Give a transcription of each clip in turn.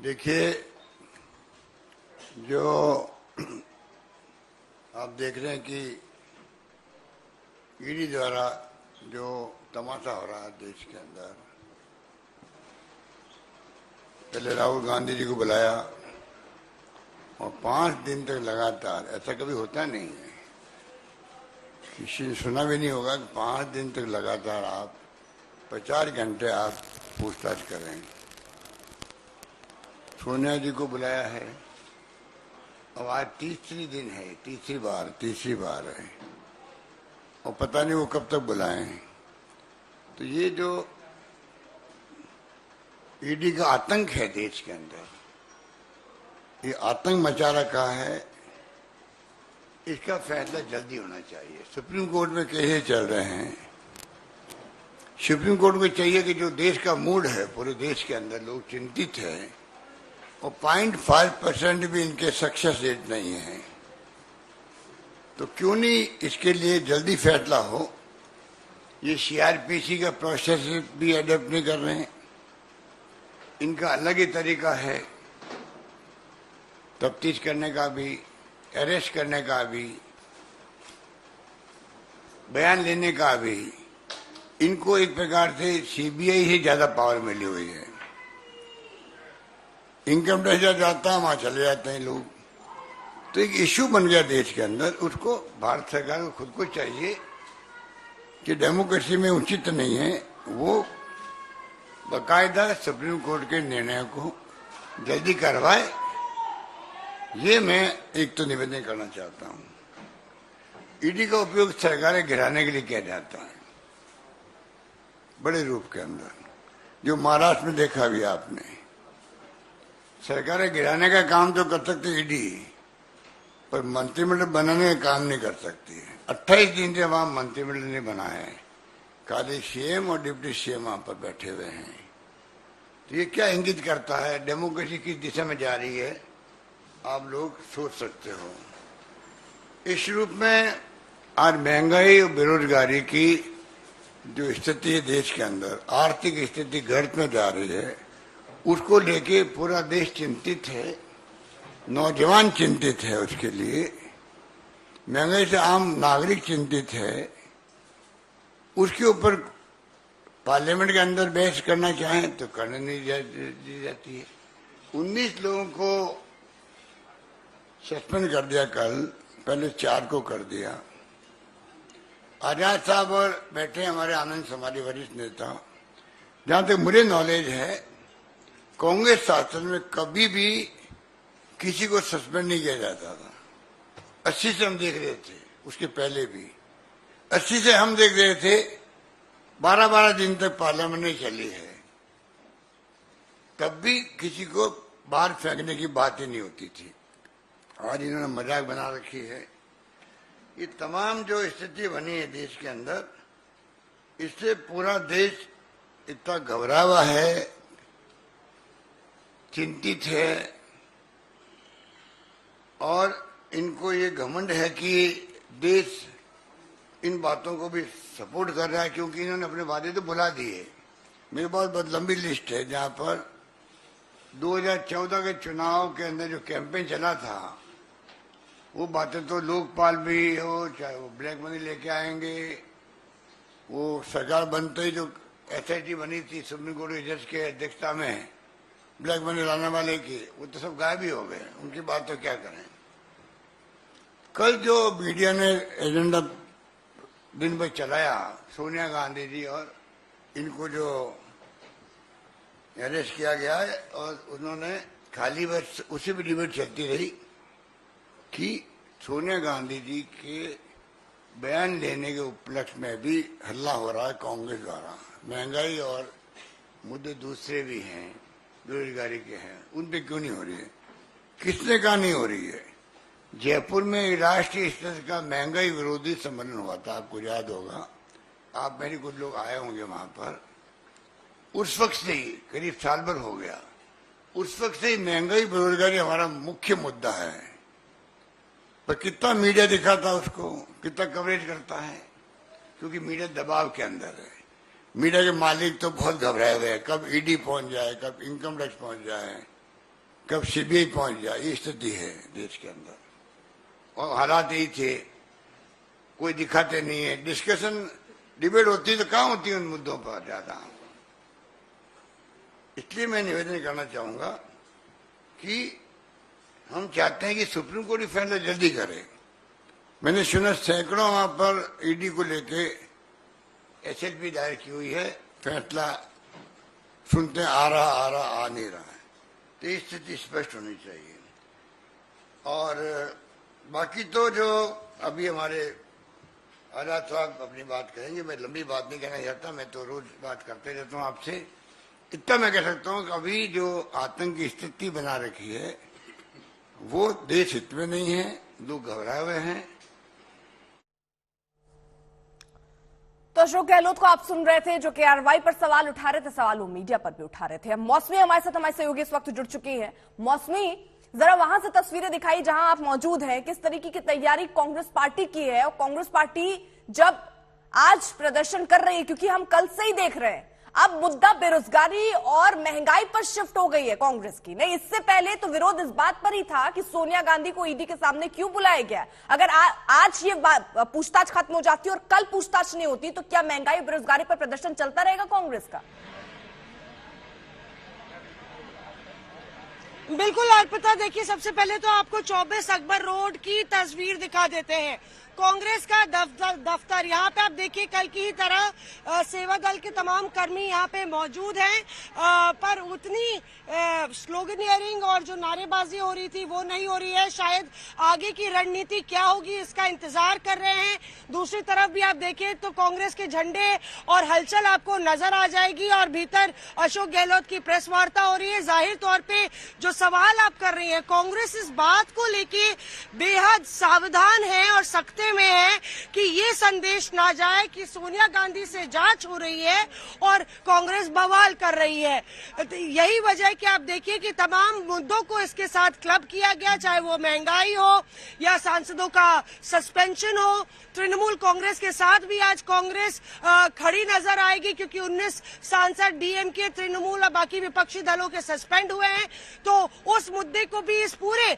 देखिए, जो आप देख रहे हैं कि ईडी द्वारा जो तमाशा हो रहा है देश के अंदर, पहले राहुल गांधी जी को बुलाया और 5 दिन तक लगातार, ऐसा कभी होता नहीं है, किसी ने सुना भी नहीं होगा कि 5 दिन तक लगातार आप 50 घंटे आप पूछताछ करें। सोनिया जी को बुलाया है, अब आज तीसरी दिन है, तीसरी बार है, और पता नहीं वो कब तक बुलाएं। तो ये जो ईडी का आतंक है देश के अंदर, ये आतंक मचा रखा है, इसका फैसला जल्दी होना चाहिए। सुप्रीम कोर्ट में केसेस चल रहे हैं, सुप्रीम कोर्ट को चाहिए कि जो देश का मूड है, पूरे देश के अंदर लोग चिंतित हैं, और 0.5% भी इनके सक्सेस रेट नहीं है, तो क्यों नहीं इसके लिए जल्दी फैसला हो। ये सीआरपीसी का प्रोसेस भी अडॉप्ट नहीं कर रहे हैं, इनका अलग ही तरीका है तफ्तीश करने का भी, अरेस्ट करने का भी, बयान लेने का भी। इनको एक प्रकार से सीबीआई से ज्यादा पावर मिली हुई है। इनकम टैक्स जाता है, वहां चले जाते हैं लोग। तो एक इश्यू बन गया देश के अंदर। उसको भारत सरकार को खुद को चाहिए कि डेमोक्रेसी में उचित नहीं है, वो बाकायदा सुप्रीम कोर्ट के निर्णय को जल्दी करवाए। ये मैं एक तो निवेदन करना चाहता हूं। ईडी का उपयोग सरकारें गिराने के लिए किया जाता है, बड़े रूप के अंदर, जो महाराष्ट्र में देखा भी आपने। सरकारें गिराने का काम तो कर सकती ईडी, पर मंत्रिमंडल बनाने का काम नहीं कर सकती है। 28 दिन से वहां मंत्रिमंडल नहीं बना है, खाली सीएम और डिप्टी सीएम वहां पर बैठे हुए हैं। तो ये क्या इंगित करता है, डेमोक्रेसी किस दिशा में जा रही है, आप लोग सोच सकते हो। इस रूप में आज महंगाई और बेरोजगारी की जो स्थिति है देश के अंदर, आर्थिक स्थिति गर्त में जा रही है, उसको लेके पूरा देश चिंतित है, नौजवान चिंतित है, उसके लिए महंगाई से आम नागरिक चिंतित है। उसके ऊपर पार्लियामेंट के अंदर बहस करना चाहें तो करने नहीं दी जाती है। 19 लोगों को सस्पेंड कर दिया कल, पहले 4 को कर दिया। आजाद साहब और बैठे हमारे आनंद समाज वरिष्ठ नेता, जहां तक मुझे नॉलेज है, कांग्रेस शासन में कभी भी किसी को सस्पेंड नहीं किया जाता था। 80 से हम देख रहे थे, उसके पहले भी 80 से हम देख रहे थे, 12-12 दिन तक पार्लियामेंट नहीं चली है, तब भी किसी को बाहर फेंकने की बात ही नहीं होती थी। आज इन्होंने मजाक बना रखी है। ये तमाम जो स्थिति बनी है देश के अंदर, इससे पूरा देश इतना घबरा हुआ है, चिंतित है, और इनको ये घमंड है कि देश इन बातों को भी सपोर्ट कर रहा है, क्योंकि इन्होंने अपने वादे तो भुला दिए। मेरे पास बहुत लंबी लिस्ट है, जहां पर 2014 के चुनाव के अंदर जो कैंपेन चला था, वो बातें तो लोकपाल भी हो, चाहे वो ब्लैक मनी लेके आएंगे, वो सरकार बनते ही जो एसआईटी बनी थी सुप्रीम कोर्ट के जज के अध्यक्षता में ब्लैक मनी लाने वाले की, वो तो सब गायब ही हो गए। उनकी बात तो क्या करें। कल जो मीडिया ने एजेंडा दिन भर चलाया, सोनिया गांधी जी और इनको जो अरेस्ट किया गया है, और उन्होंने खाली बस उसी भी डिबेट चलती रही कि सोनिया गांधी जी के बयान लेने के उपलक्ष्य में भी हल्ला हो रहा है कांग्रेस द्वारा। महंगाई और मुद्दे दूसरे भी हैं, बेरोजगारी के हैं, उन पे क्यों नहीं हो रही है? किसने कहा नहीं हो रही है? जयपुर में राष्ट्रीय स्तर का महंगाई विरोधी सम्मेलन हुआ था, आपको याद होगा, आप मेरे कुछ लोग आए होंगे वहां पर। उस वक्त से ही, करीब साल भर हो गया, उस वक्त से ही महंगाई बेरोजगारी हमारा मुख्य मुद्दा है। पर कितना मीडिया दिखाता उसको, कितना कवरेज करता है, क्योंकि मीडिया दबाव के अंदर है। मीडिया के मालिक तो बहुत घबराए हुए हैं, कब ईडी पहुंच जाए, कब इनकम टैक्स पहुंच जाए, कब सीबीआई पहुंच जाए, ये स्थिति है देश के अंदर। और हालात यही थे, कोई दिखाते नहीं है। डिस्कशन डिबेट होती तो कहाँ होती है उन मुद्दों पर ज्यादा। इसलिए मैं निवेदन करना चाहूंगा कि हम चाहते हैं कि सुप्रीम कोर्ट फैसला जल्दी करे। मैंने सुना सैकड़ों वहां पर ईडी को लेके एसएलपी दायर की हुई है, फैसला सुनते आ नहीं रहा है। तो ये स्थिति स्पष्ट होनी चाहिए। और बाकी तो जो अभी हमारे आजाद साहब अपनी बात करेंगे, मैं लंबी बात नहीं कहना चाहता, मैं तो रोज बात करते रहता हूँ आपसे। इतना मैं कह सकता हूँ कि अभी जो आतंक की स्थिति बना रखी है वो देश हित में नहीं है, लोग घबराए हुए हैं। तो अशोक गहलोत को आप सुन रहे थे, जो कार्रवाई पर सवाल उठा रहे थे, सवाल वो मीडिया पर भी उठा रहे थे। मौसमी हमारे साथ, हमारे सहयोगी इस वक्त जुड़ चुकी है। मौसमी, जरा वहां से तस्वीरें दिखाई जहां आप मौजूद हैं, किस तरीके की तैयारी कांग्रेस पार्टी की है। और कांग्रेस पार्टी जब आज प्रदर्शन कर रही है, क्योंकि हम कल से ही देख रहे हैं, अब मुद्दा बेरोजगारी और महंगाई पर शिफ्ट हो गई है कांग्रेस की। नहीं, इससे पहले तो विरोध इस बात पर ही था कि सोनिया गांधी को ईडी के सामने क्यों बुलाया गया। अगर आज ये पूछताछ खत्म हो जाती और कल पूछताछ नहीं होती, तो क्या महंगाई और बेरोजगारी पर प्रदर्शन चलता रहेगा कांग्रेस का? बिल्कुल अर्पिता, देखिए सबसे पहले तो आपको 24 अकबर रोड की तस्वीर दिखा देते हैं। कांग्रेस का दफ्तर यहाँ पे आप देखिए, कल की ही तरह सेवा दल के तमाम कर्मी यहाँ पे मौजूद हैं, पर उतनी स्लोगनियरिंग और जो नारेबाजी हो रही थी वो नहीं हो रही है। शायद आगे की रणनीति क्या होगी इसका इंतजार कर रहे हैं। दूसरी तरफ भी आप देखें तो कांग्रेस के झंडे और हलचल आपको नजर आ जाएगी, और भीतर अशोक गहलोत की प्रेस वार्ता हो रही है। जाहिर तौर पे जो सवाल आप कर रही है, कांग्रेस इस बात को लेके बेहद सावधान है और सख्त में है कि ये संदेश ना जाए कि सोनिया गांधी से जांच हो रही है और कांग्रेस बवाल कर रही है। यही वजह है कि आप देखिए कि तमाम मुद्दों को इसके साथ क्लब किया गया, चाहे वो महंगाई हो या सांसदों का सस्पेंशन हो। तृणमूल कांग्रेस के साथ भी आज कांग्रेस खड़ी नजर आएगी, क्योंकि 19 सांसद डीएमके, तृणमूल और बाकी विपक्षी दलों के सस्पेंड हुए हैं। तो उस मुद्दे को भी इस पूरे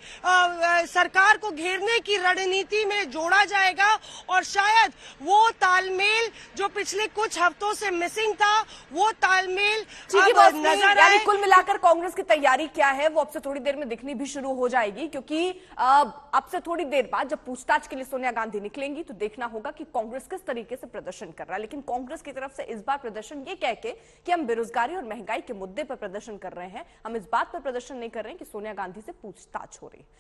सरकार को घेरने की रणनीति में जोड़ा जाएगा, और शायद वो तालमेल जो पिछले कुछ हफ्तों से मिसिंग था, वो तालमेल नजर आए। कुल मिलाकर कांग्रेस की तैयारी क्या है वो अब से थोड़ी देर में दिखनी भी शुरू हो जाएगी, क्योंकि अब से थोड़ी देर बाद जब पूछताछ के लिए सोनिया गांधी निकलेंगी तो देखना होगा कि कांग्रेस किस तरीके से प्रदर्शन कर रहा है। लेकिन कांग्रेस की तरफ से इस बार प्रदर्शन ये कह के कि हम बेरोजगारी और महंगाई के मुद्दे पर प्रदर्शन कर रहे हैं, हम इस बात पर प्रदर्शन नहीं कर रहे हैं कि सोनिया गांधी से पूछताछ हो रही है।